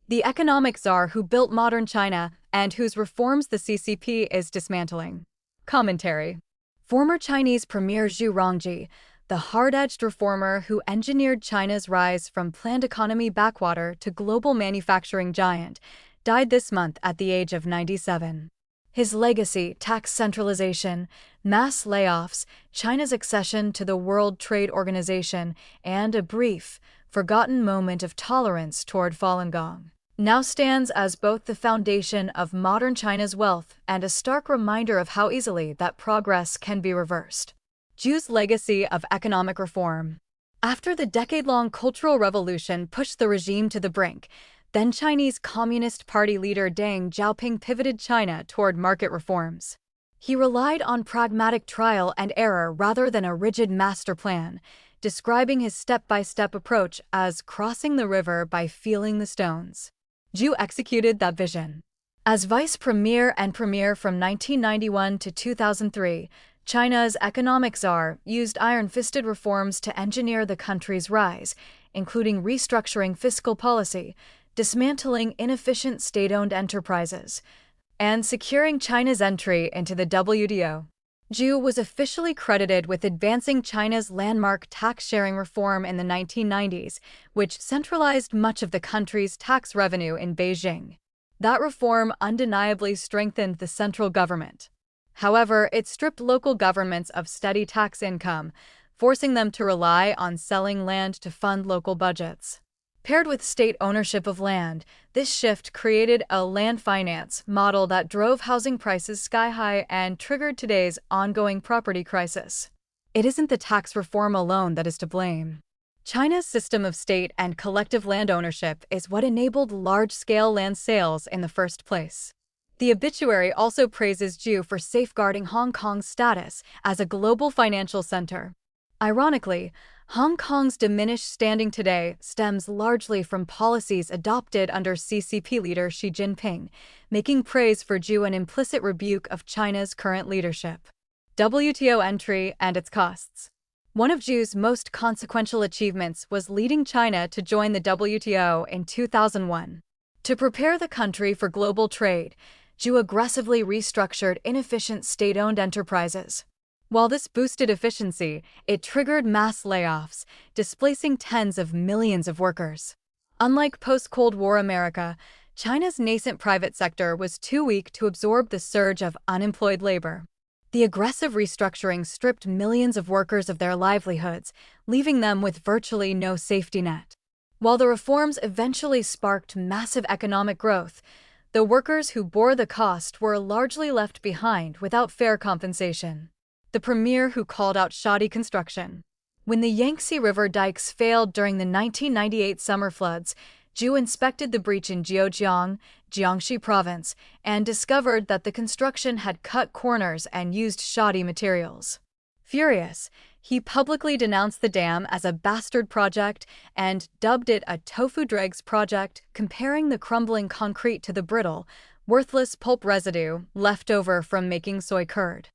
the economic czar who built modern China and whose reforms the CCP is dismantling. Commentary. Former Chinese Premier Zhu Rongji, the hard-edged reformer who engineered China's rise from planned economy backwater to global manufacturing giant, died this month at the age of 97. His legacy, tax centralization, mass layoffs, China's accession to the World Trade Organization, and a brief, forgotten moment of tolerance toward Falun Gong, now stands as both the foundation of modern China's wealth and a stark reminder of how easily that progress can be reversed. Zhu's legacy of economic reform. After the decade-long Cultural Revolution pushed the regime to the brink, then Chinese Communist Party leader Deng Xiaoping pivoted China toward market reforms. He relied on pragmatic trial and error rather than a rigid master plan, describing his step-by-step approach as crossing the river by feeling the stones. Zhu executed that vision. As vice premier and premier from 1991 to 2003, China's economic czar used iron-fisted reforms to engineer the country's rise, including restructuring fiscal policy, dismantling inefficient state-owned enterprises, and securing China's entry into the WTO. Zhu was officially credited with advancing China's landmark tax-sharing reform in the 1990s, which centralized much of the country's tax revenue in Beijing. That reform undeniably strengthened the central government. However, it stripped local governments of steady tax income, forcing them to rely on selling land to fund local budgets. Paired with state ownership of land, this shift created a land finance model that drove housing prices sky-high and triggered today's ongoing property crisis. It isn't the tax reform alone that is to blame. China's system of state and collective land ownership is what enabled large-scale land sales in the first place. The obituary also praises Zhu for safeguarding Hong Kong's status as a global financial center. Ironically, Hong Kong's diminished standing today stems largely from policies adopted under CCP leader Xi Jinping, making praise for Zhu an implicit rebuke of China's current leadership. WTO entry and its costs. One of Zhu's most consequential achievements was leading China to join the WTO in 2001. To prepare the country for global trade, Zhu aggressively restructured inefficient state-owned enterprises. While this boosted efficiency, it triggered mass layoffs, displacing tens of millions of workers. Unlike post-Cold War America, China's nascent private sector was too weak to absorb the surge of unemployed labor. The aggressive restructuring stripped millions of workers of their livelihoods, leaving them with virtually no safety net. While the reforms eventually sparked massive economic growth, the workers who bore the cost were largely left behind without fair compensation. The premier who called out shoddy construction. When the Yangtze River dikes failed during the 1998 summer floods, Zhu inspected the breach in Zhejiang, Jiangxi province, and discovered that the construction had cut corners and used shoddy materials. Furious, he publicly denounced the dam as a bastard project and dubbed it a tofu dregs project, comparing the crumbling concrete to the brittle, worthless pulp residue left over from making soy curd.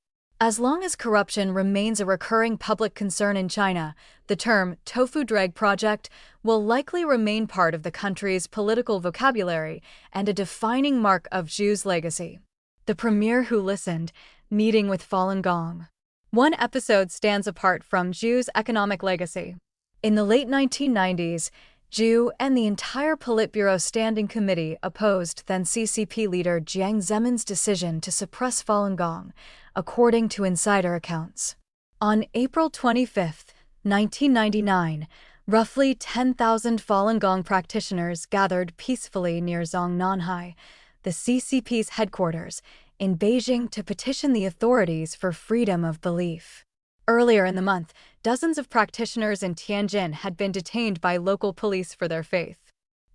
As long as corruption remains a recurring public concern in China, the term tofu dreg project will likely remain part of the country's political vocabulary and a defining mark of Zhu's legacy. The premier who listened, meeting with Falun Gong. One episode stands apart from Zhu's economic legacy. In the late 1990s, Zhu and the entire Politburo Standing Committee opposed then CCP leader Jiang Zemin's decision to suppress Falun Gong, according to insider accounts. On April 25, 1999, roughly 10,000 Falun Gong practitioners gathered peacefully near Zongnanhai, the CCP's headquarters, in Beijing to petition the authorities for freedom of belief. Earlier in the month, dozens of practitioners in Tianjin had been detained by local police for their faith.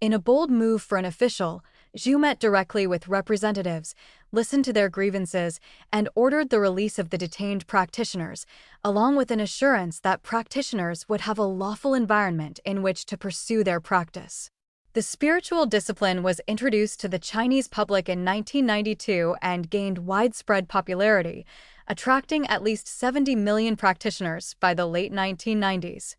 In a bold move for an official, Zhu met directly with representatives, listened to their grievances, and ordered the release of the detained practitioners, along with an assurance that practitioners would have a lawful environment in which to pursue their practice. The spiritual discipline was introduced to the Chinese public in 1992 and gained widespread popularity, attracting at least 70 million practitioners by the late 1990s.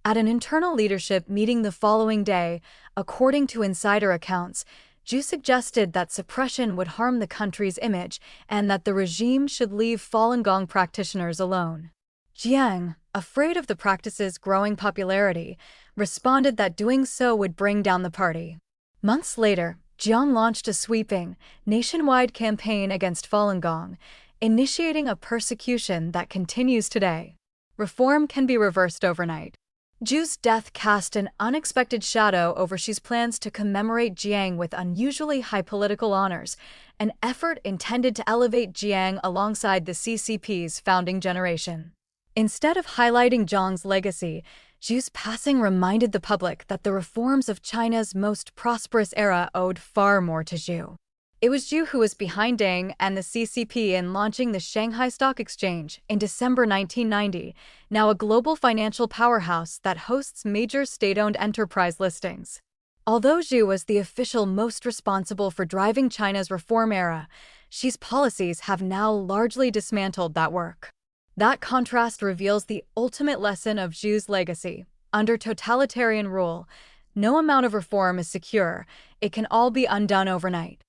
At an internal leadership meeting the following day, according to insider accounts, Zhu suggested that suppression would harm the country's image and that the regime should leave Falun Gong practitioners alone. Jiang, afraid of the practice's growing popularity, responded that doing so would bring down the party. Months later, Jiang launched a sweeping, nationwide campaign against Falun Gong, initiating a persecution that continues today. Reform can be reversed overnight. Zhu's death cast an unexpected shadow over Xi's plans to commemorate Jiang with unusually high political honors, an effort intended to elevate Jiang alongside the CCP's founding generation. Instead of highlighting Jiang's legacy, Zhu's passing reminded the public that the reforms of China's most prosperous era owed far more to Zhu. It was Zhu who was behind Deng and the CCP in launching the Shanghai Stock Exchange in December 1990, now a global financial powerhouse that hosts major state-owned enterprise listings. Although Zhu was the official most responsible for driving China's reform era, Xi's policies have now largely dismantled that work. That contrast reveals the ultimate lesson of Zhu's legacy. Under totalitarian rule, no amount of reform is secure. It can all be undone overnight.